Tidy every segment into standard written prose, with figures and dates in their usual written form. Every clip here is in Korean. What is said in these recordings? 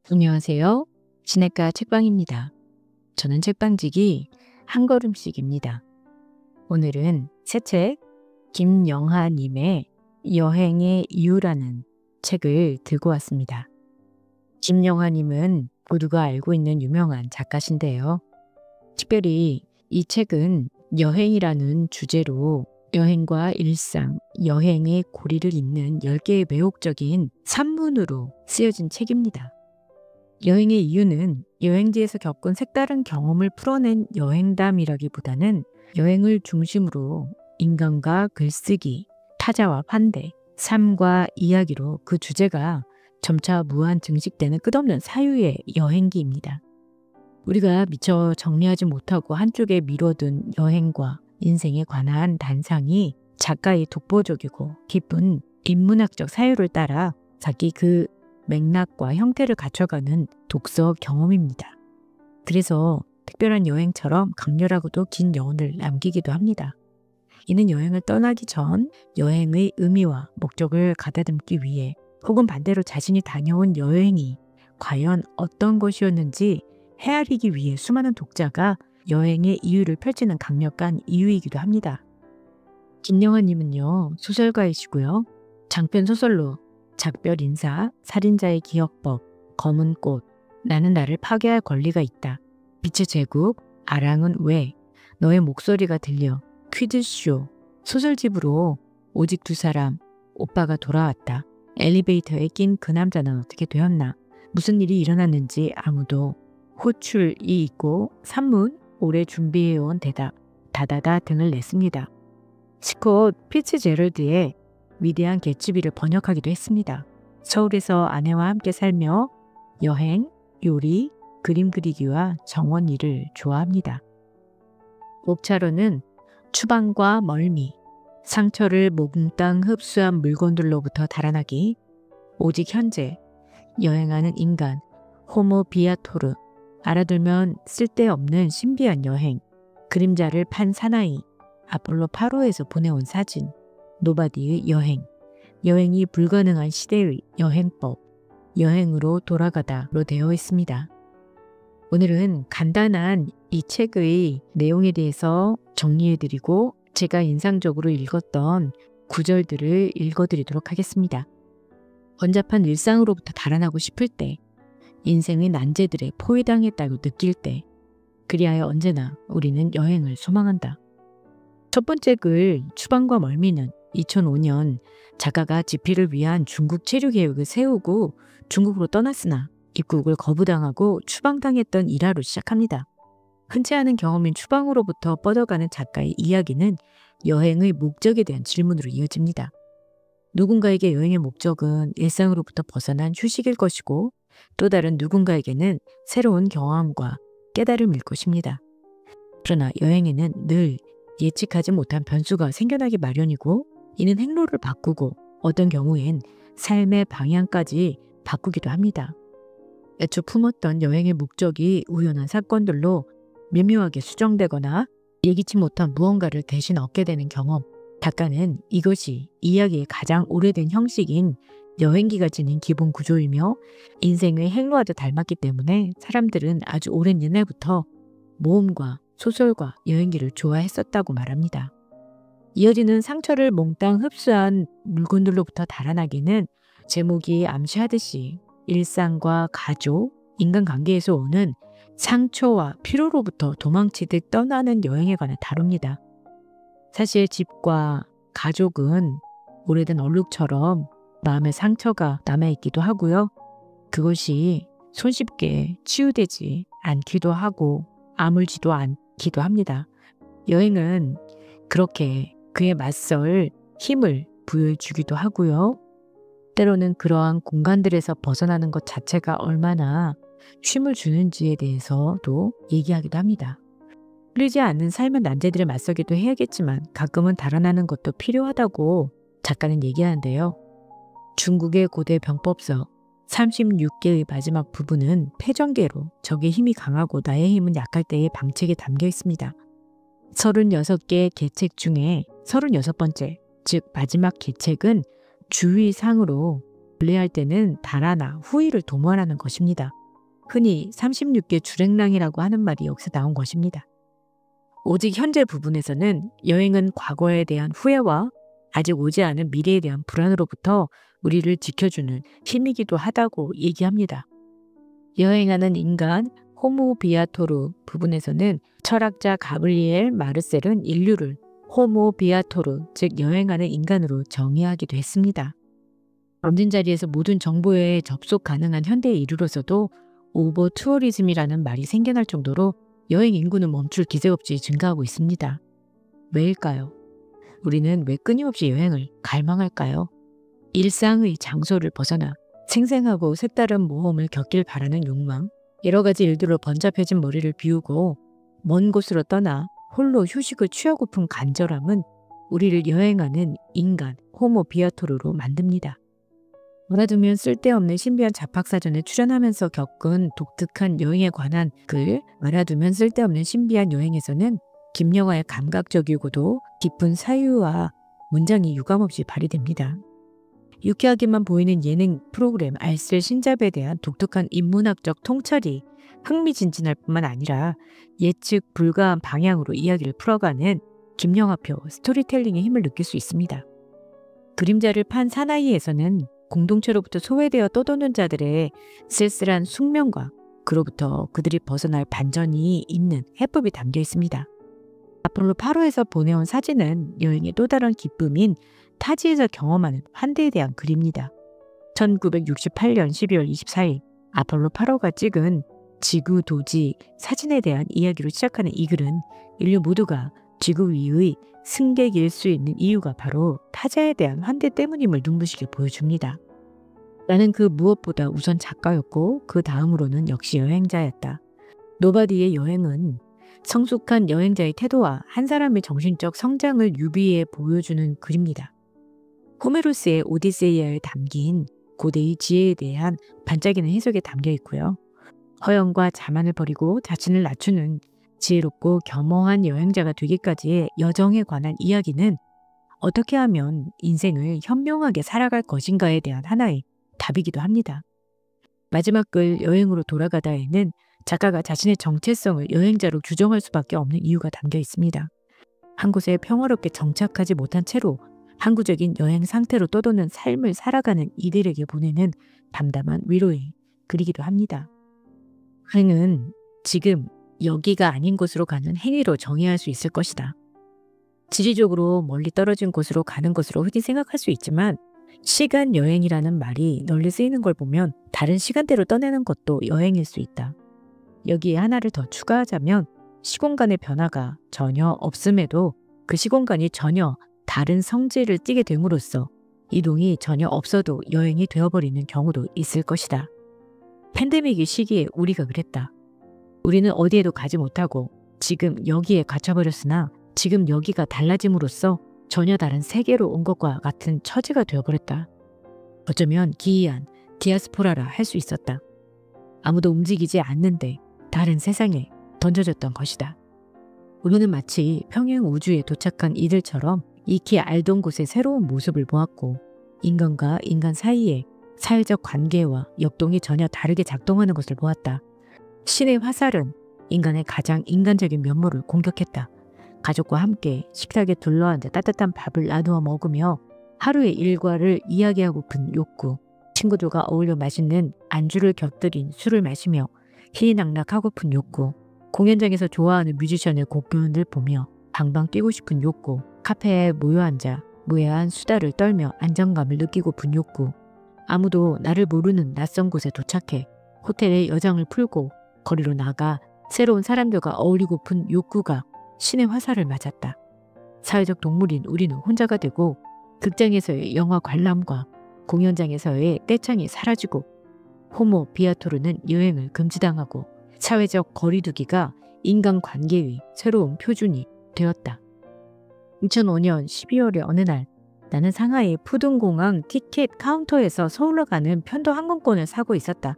안녕하세요. 시냇가 책방입니다. 저는 책방지기 한 걸음씩입니다. 오늘은 새 책 김영하님의 여행의 이유라는 책을 들고 왔습니다. 김영하님은 모두가 알고 있는 유명한 작가신데요. 특별히 이 책은 여행이라는 주제로 여행과 일상, 여행의 고리를 잇는 10개의 매혹적인 산문으로 쓰여진 책입니다. 여행의 이유는 여행지에서 겪은 색다른 경험을 풀어낸 여행담이라기보다는 여행을 중심으로 인간과 글쓰기, 타자와 환대, 삶과 이야기로 그 주제가 점차 무한 증식되는 끝없는 사유의 여행기입니다. 우리가 미처 정리하지 못하고 한쪽에 미뤄둔 여행과 인생에 관한 단상이 작가의 독보적이고 깊은 인문학적 사유를 따라 자기 그 맥락과 형태를 갖춰가는 독서 경험입니다. 그래서 특별한 여행처럼 강렬하고도 긴 여운을 남기기도 합니다. 이는 여행을 떠나기 전 여행의 의미와 목적을 가다듬기 위해 혹은 반대로 자신이 다녀온 여행이 과연 어떤 것이었는지 헤아리기 위해 수많은 독자가 여행의 이유를 펼치는 강력한 이유이기도 합니다. 김영하님은요, 소설가이시고요. 장편 소설로 작별 인사, 살인자의 기억법, 검은 꽃, 나는 나를 파괴할 권리가 있다, 빛의 제국, 아랑은 왜, 너의 목소리가 들려, 퀴즈쇼, 소설집으로 오직 두 사람, 오빠가 돌아왔다, 엘리베이터에 낀 그 남자는 어떻게 되었나, 무슨 일이 일어났는지 아무도, 호출이 있고 산문, 오래 준비해온 대답, 다다다 등을 냈습니다. 스콧 피츠제럴드의 위대한 개츠비를 번역하기도 했습니다. 서울에서 아내와 함께 살며 여행, 요리, 그림 그리기와 정원 일을 좋아합니다. 옥차로는 추방과 멀미, 상처를 몽땅 흡수한 물건들로부터 달아나기, 오직 현재, 여행하는 인간, 호모 비아토르, 알아두면 쓸데없는 신비한 여행, 그림자를 판 사나이, 아폴로 8호에서 보내온 사진, 노바디의 여행, 여행이 불가능한 시대의 여행법, 여행으로 돌아가다로 되어 있습니다. 오늘은 간단한 이 책의 내용에 대해서 정리해드리고 제가 인상적으로 읽었던 구절들을 읽어드리도록 하겠습니다. 번잡한 일상으로부터 달아나고 싶을 때, 인생의 난제들에 포위당했다고 느낄 때, 그리하여 언제나 우리는 여행을 소망한다. 첫 번째 글 추방과 멀미는 2005년 작가가 집필을 위한 중국 체류 계획을 세우고 중국으로 떠났으나 입국을 거부당하고 추방당했던 일화로 시작합니다. 흔치 않은 경험인 추방으로부터 뻗어가는 작가의 이야기는 여행의 목적에 대한 질문으로 이어집니다. 누군가에게 여행의 목적은 일상으로부터 벗어난 휴식일 것이고 또 다른 누군가에게는 새로운 경험과 깨달음일 것입니다. 그러나 여행에는 늘 예측하지 못한 변수가 생겨나기 마련이고 이는 행로를 바꾸고 어떤 경우엔 삶의 방향까지 바꾸기도 합니다. 애초 품었던 여행의 목적이 우연한 사건들로 미묘하게 수정되거나 예기치 못한 무언가를 대신 얻게 되는 경험. 작가는 이것이 이야기의 가장 오래된 형식인 여행기가 지닌 기본 구조이며 인생의 행로와도 닮았기 때문에 사람들은 아주 오랜 옛날부터 모험과 소설과 여행기를 좋아했었다고 말합니다. 이어지는 상처를 몽땅 흡수한 물건들로부터 달아나기는 제목이 암시하듯이 일상과 가족, 인간관계에서 오는 상처와 피로로부터 도망치듯 떠나는 여행에 관해 다룹니다. 사실 집과 가족은 오래된 얼룩처럼 마음의 상처가 남아있기도 하고요. 그것이 손쉽게 치유되지 않기도 하고 아물지도 않기도 합니다. 여행은 그렇게 그에 맞설 힘을 부여주기도 하고요. 때로는 그러한 공간들에서 벗어나는 것 자체가 얼마나 쉼을 주는지에 대해서도 얘기하기도 합니다. 풀리지 않는 삶의 난제들에 맞서기도 해야겠지만 가끔은 달아나는 것도 필요하다고 작가는 얘기하는데요. 중국의 고대 병법서 36개의 마지막 부분은 패전계로 적의 힘이 강하고 나의 힘은 약할 때의 방책에 담겨 있습니다. 36개의 계책 중에 36번째, 즉 마지막 계책은 주의상으로 분리할 때는 달아나 후의를 도모하라는 것입니다. 흔히 36개 주랭랑이라고 하는 말이 여기서 나온 것입니다. 오직 현재 부분에서는 여행은 과거에 대한 후회와 아직 오지 않은 미래에 대한 불안으로부터 우리를 지켜주는 힘이기도 하다고 얘기합니다. 여행하는 인간 호모 비아토르 부분에서는 철학자 가브리엘 마르셀은 인류를 호모 비아토르, 즉 여행하는 인간으로 정의하기도 했습니다. 앉은 자리에서 모든 정보에 접속 가능한 현대에 이르러서도 오버 투어리즘이라는 말이 생겨날 정도로 여행 인구는 멈출 기세 없이 증가하고 있습니다. 왜일까요? 우리는 왜 끊임없이 여행을 갈망할까요? 일상의 장소를 벗어나 생생하고 색다른 모험을 겪길 바라는 욕망, 여러 가지 일들로 번잡해진 머리를 비우고 먼 곳으로 떠나 홀로 휴식을 취하고픈 간절함은 우리를 여행하는 인간 호모 비아토르로 만듭니다. 말아두면 쓸데없는 신비한 잡학사전에 출연하면서 겪은 독특한 여행에 관한 글 말아두면 쓸데없는 신비한 여행에서는 김영하의 감각적이고도 깊은 사유와 문장이 유감없이 발휘됩니다. 유쾌하게만 보이는 예능 프로그램 알쓸 신잡에 대한 독특한 인문학적 통찰이 흥미진진할 뿐만 아니라 예측 불가한 방향으로 이야기를 풀어가는 김영하표 스토리텔링의 힘을 느낄 수 있습니다. 그림자를 판 사나이에서는 공동체로부터 소외되어 떠도는 자들의 쓸쓸한 숙명과 그로부터 그들이 벗어날 반전이 있는 해법이 담겨 있습니다. 아폴로 8호에서 보내온 사진은 여행의 또 다른 기쁨인 타지에서 경험하는 환대에 대한 글입니다. 1968년 12월 24일 아폴로 8호가 찍은 지구 도지 사진에 대한 이야기로 시작하는 이 글은 인류 모두가 지구 위의 승객일 수 있는 이유가 바로 타자에 대한 환대 때문임을 눈부시게 보여줍니다. 나는 그 무엇보다 우선 작가였고 그 다음으로는 역시 여행자였다. 노바디의 여행은 성숙한 여행자의 태도와 한 사람의 정신적 성장을 유비해 보여주는 글입니다. 호메로스의 오디세이아에 담긴 고대의 지혜에 대한 반짝이는 해석이 담겨 있고요. 허영과 자만을 버리고 자신을 낮추는 지혜롭고 겸허한 여행자가 되기까지의 여정에 관한 이야기는 어떻게 하면 인생을 현명하게 살아갈 것인가에 대한 하나의 답이기도 합니다. 마지막 글 여행으로 돌아가다에는 작가가 자신의 정체성을 여행자로 규정할 수밖에 없는 이유가 담겨 있습니다. 한 곳에 평화롭게 정착하지 못한 채로 항구적인 여행 상태로 떠도는 삶을 살아가는 이들에게 보내는 담담한 위로의 글이기도 합니다. 여행은 지금 여기가 아닌 곳으로 가는 행위로 정의할 수 있을 것이다. 지리적으로 멀리 떨어진 곳으로 가는 것으로 흔히 생각할 수 있지만 시간 여행이라는 말이 널리 쓰이는 걸 보면 다른 시간대로 떠내는 것도 여행일 수 있다. 여기에 하나를 더 추가하자면 시공간의 변화가 전혀 없음에도 그 시공간이 전혀 다른 성질을 띠게 됨으로써 이동이 전혀 없어도 여행이 되어버리는 경우도 있을 것이다. 팬데믹의 시기에 우리가 그랬다. 우리는 어디에도 가지 못하고 지금 여기에 갇혀버렸으나 지금 여기가 달라짐으로써 전혀 다른 세계로 온 것과 같은 처지가 되어버렸다. 어쩌면 기이한 디아스포라라 할 수 있었다. 아무도 움직이지 않는데 다른 세상에 던져졌던 것이다. 우리는 마치 평행 우주에 도착한 이들처럼 익히 알던 곳의 새로운 모습을 보았고 인간과 인간 사이의 사회적 관계와 역동이 전혀 다르게 작동하는 것을 보았다. 신의 화살은 인간의 가장 인간적인 면모를 공격했다. 가족과 함께 식탁에 둘러앉아 따뜻한 밥을 나누어 먹으며 하루의 일과를 이야기하고픈 욕구, 친구들과 어울려 맛있는 안주를 곁들인 술을 마시며 희희낙낙하고픈 욕구, 공연장에서 좋아하는 뮤지션의 곡공연을 보며 방방 뛰고 싶은 욕구, 카페에 모여 앉아 무해한 수다를 떨며 안정감을 느끼고픈 욕구, 아무도 나를 모르는 낯선 곳에 도착해 호텔의 여장을 풀고 거리로 나가 새로운 사람들과 어울리고픈 욕구가 신의 화살을 맞았다. 사회적 동물인 우리는 혼자가 되고 극장에서의 영화 관람과 공연장에서의 떼창이 사라지고 호모 비아토르는 여행을 금지당하고 사회적 거리두기가 인간관계의 새로운 표준이 되었다. 2005년 12월의 어느 날 나는 상하이 푸둥공항 티켓 카운터에서 서울로 가는 편도 항공권을 사고 있었다.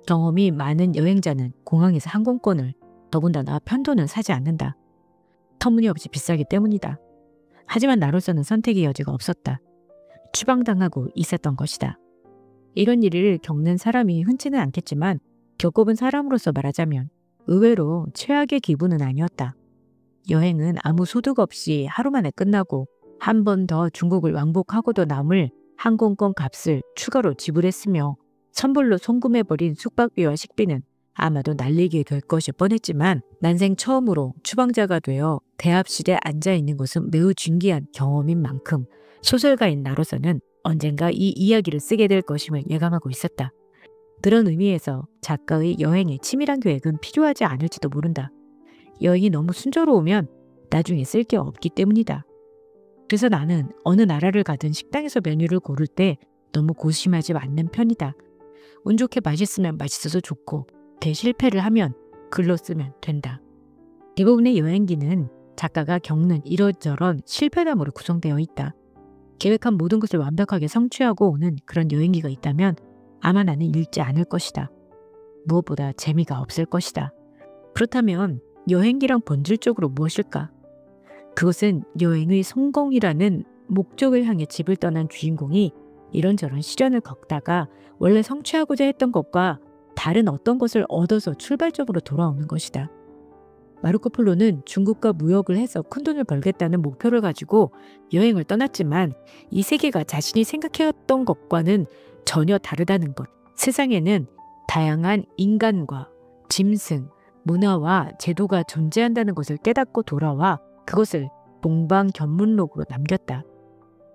경험이 많은 여행자는 공항에서 항공권을 더군다나 편도는 사지 않는다. 터무니없이 비싸기 때문이다. 하지만 나로서는 선택의 여지가 없었다. 추방당하고 있었던 것이다. 이런 일을 겪는 사람이 흔치는 않겠지만 겪어본 사람으로서 말하자면 의외로 최악의 기분은 아니었다. 여행은 아무 소득 없이 하루 만에 끝나고 한 번 더 중국을 왕복하고도 남을 항공권 값을 추가로 지불했으며 선불로 송금해버린 숙박비와 식비는 아마도 날리게 될 것이 뻔했지만 난생 처음으로 추방자가 되어 대합실에 앉아있는 것은 매우 진귀한 경험인 만큼 소설가인 나로서는 언젠가 이 이야기를 쓰게 될 것임을 예감하고 있었다. 그런 의미에서 작가의 여행에 치밀한 계획은 필요하지 않을지도 모른다. 여행이 너무 순조로우면 나중에 쓸 게 없기 때문이다. 그래서 나는 어느 나라를 가든 식당에서 메뉴를 고를 때 너무 고심하지 않는 편이다. 운 좋게 맛있으면 맛있어서 좋고 대실패를 하면 글로 쓰면 된다. 대부분의 여행기는 작가가 겪는 이런저런 실패담으로 구성되어 있다. 계획한 모든 것을 완벽하게 성취하고 오는 그런 여행기가 있다면 아마 나는 읽지 않을 것이다. 무엇보다 재미가 없을 것이다. 그렇다면 여행기랑 본질적으로 무엇일까? 그것은 여행의 성공이라는 목적을 향해 집을 떠난 주인공이 이런저런 시련을 겪다가 원래 성취하고자 했던 것과 다른 어떤 것을 얻어서 출발점으로 돌아오는 것이다. 마르코 폴로는 중국과 무역을 해서 큰돈을 벌겠다는 목표를 가지고 여행을 떠났지만 이 세계가 자신이 생각해왔던 것과는 전혀 다르다는 것. 세상에는 다양한 인간과 짐승, 문화와 제도가 존재한다는 것을 깨닫고 돌아와 그것을 동방견문록으로 남겼다.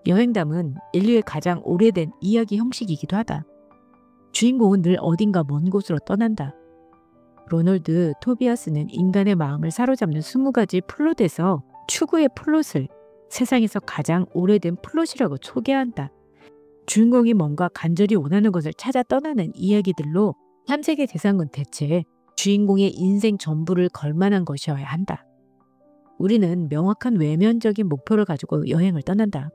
여행담은 인류의 가장 오래된 이야기 형식이기도 하다. 주인공은 늘 어딘가 먼 곳으로 떠난다. 로널드 토비아스는 인간의 마음을 사로잡는 20가지 플롯에서 추구의 플롯을 세상에서 가장 오래된 플롯이라고 소개한다. 주인공이 뭔가 간절히 원하는 것을 찾아 떠나는 이야기들로 탐색의 대상은 대체 주인공의 인생 전부를 걸만한 것이어야 한다. 우리는 명확한 외면적인 목표를 가지고 여행을 떠난다.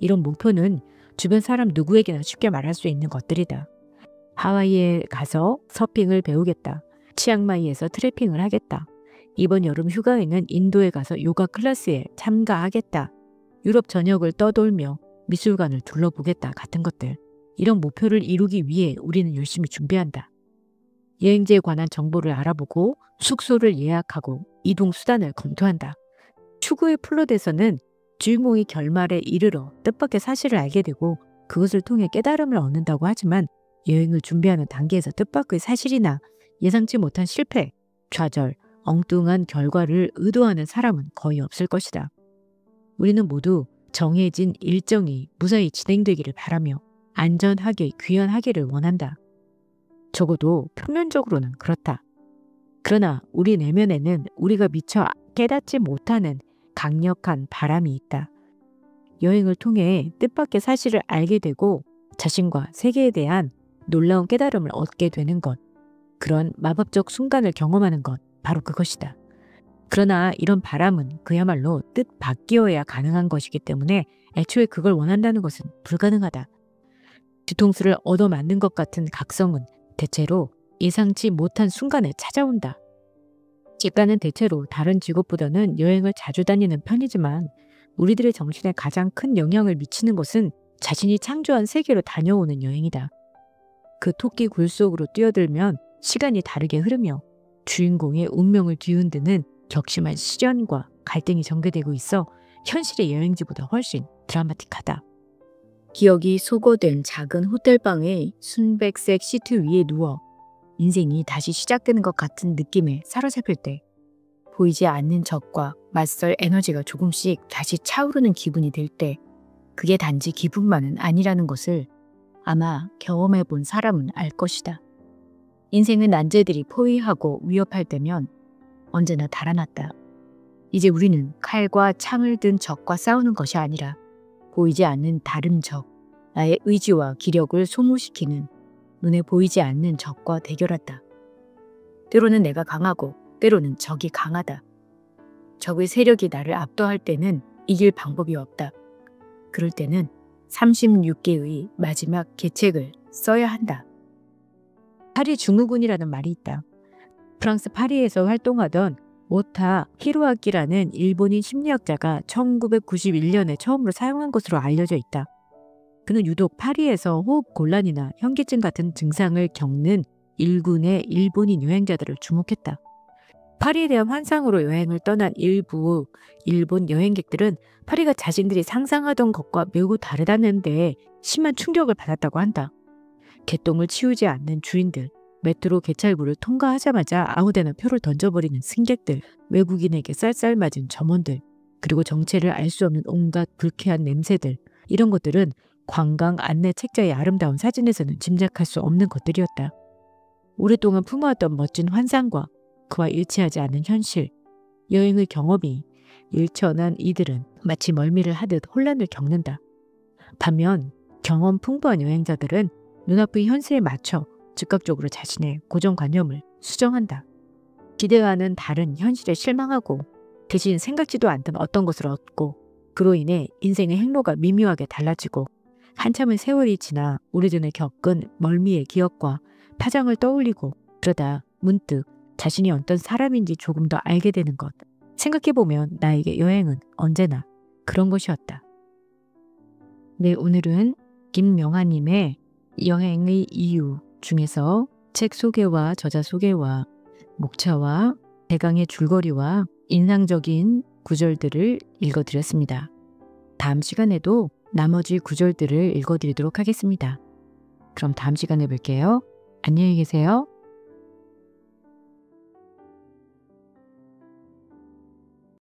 이런 목표는 주변 사람 누구에게나 쉽게 말할 수 있는 것들이다. 하와이에 가서 서핑을 배우겠다. 치앙마이에서 트래핑을 하겠다. 이번 여름 휴가에는 인도에 가서 요가 클래스에 참가하겠다. 유럽 전역을 떠돌며 미술관을 둘러보겠다 같은 것들. 이런 목표를 이루기 위해 우리는 열심히 준비한다. 여행지에 관한 정보를 알아보고 숙소를 예약하고 이동 수단을 검토한다. 추구의 플롯에서는 주인공이 결말에 이르러 뜻밖의 사실을 알게 되고 그것을 통해 깨달음을 얻는다고 하지만 여행을 준비하는 단계에서 뜻밖의 사실이나 예상치 못한 실패, 좌절, 엉뚱한 결과를 의도하는 사람은 거의 없을 것이다. 우리는 모두 정해진 일정이 무사히 진행되기를 바라며 안전하게 귀환하기를 원한다. 적어도 표면적으로는 그렇다. 그러나 우리 내면에는 우리가 미처 깨닫지 못하는 강력한 바람이 있다. 여행을 통해 뜻밖의 사실을 알게 되고 자신과 세계에 대한 놀라운 깨달음을 얻게 되는 것. 그런 마법적 순간을 경험하는 것. 바로 그것이다. 그러나 이런 바람은 그야말로 뜻밖이어야 가능한 것이기 때문에 애초에 그걸 원한다는 것은 불가능하다. 뒤통수를 얻어맞는 것 같은 각성은 대체로 예상치 못한 순간에 찾아온다. 작가는 대체로 다른 직업보다는 여행을 자주 다니는 편이지만 우리들의 정신에 가장 큰 영향을 미치는 것은 자신이 창조한 세계로 다녀오는 여행이다. 그 토끼 굴 속으로 뛰어들면 시간이 다르게 흐르며 주인공의 운명을 뒤흔드는 격심한 시련과 갈등이 전개되고 있어 현실의 여행지보다 훨씬 드라마틱하다. 기억이 소거된 작은 호텔방의 순백색 시트 위에 누워 인생이 다시 시작되는 것 같은 느낌에 사로잡힐 때 보이지 않는 적과 맞설 에너지가 조금씩 다시 차오르는 기분이 들 때 그게 단지 기분만은 아니라는 것을 아마 경험해 본 사람은 알 것이다. 인생은 난제들이 포위하고 위협할 때면 언제나 달아났다. 이제 우리는 칼과 창을 든 적과 싸우는 것이 아니라 보이지 않는 다른 적, 나의 의지와 기력을 소모시키는 눈에 보이지 않는 적과 대결한다. 때로는 내가 강하고 때로는 적이 강하다. 적의 세력이 나를 압도할 때는 이길 방법이 없다. 그럴 때는 36개의 마지막 계책을 써야 한다. 파리 중후군이라는 말이 있다. 프랑스 파리에서 활동하던 오타 히로아키라는 일본인 심리학자가 1991년에 처음으로 사용한 것으로 알려져 있다. 그는 유독 파리에서 호흡 곤란이나 현기증 같은 증상을 겪는 일군의 일본인 여행자들을 주목했다. 파리에 대한 환상으로 여행을 떠난 일부 일본 여행객들은 파리가 자신들이 상상하던 것과 매우 다르다는 데 심한 충격을 받았다고 한다. 개똥을 치우지 않는 주인들, 메트로 개찰구를 통과하자마자 아무데나 표를 던져버리는 승객들, 외국인에게 쌀쌀맞은 점원들, 그리고 정체를 알 수 없는 온갖 불쾌한 냄새들, 이런 것들은 관광 안내 책자의 아름다운 사진에서는 짐작할 수 없는 것들이었다. 오랫동안 품어왔던 멋진 환상과 그와 일치하지 않는 현실, 여행의 경험이 일천한 이들은 마치 멀미를 하듯 혼란을 겪는다. 반면 경험 풍부한 여행자들은 눈앞의 현실에 맞춰 즉각적으로 자신의 고정관념을 수정한다. 기대와는 다른 현실에 실망하고 대신 생각지도 않던 어떤 것을 얻고 그로 인해 인생의 행로가 미묘하게 달라지고 한참의 세월이 지나 오래전에 겪은 멀미의 기억과 파장을 떠올리고 그러다 문득 자신이 어떤 사람인지 조금 더 알게 되는 것. 생각해보면 나에게 여행은 언제나 그런 것이었다. 네, 오늘은 김명아님의 여행의 이유 중에서 책 소개와 저자 소개와 목차와 대강의 줄거리와 인상적인 구절들을 읽어드렸습니다. 다음 시간에도 나머지 구절들을 읽어드리도록 하겠습니다. 그럼 다음 시간에 뵐게요. 안녕히 계세요.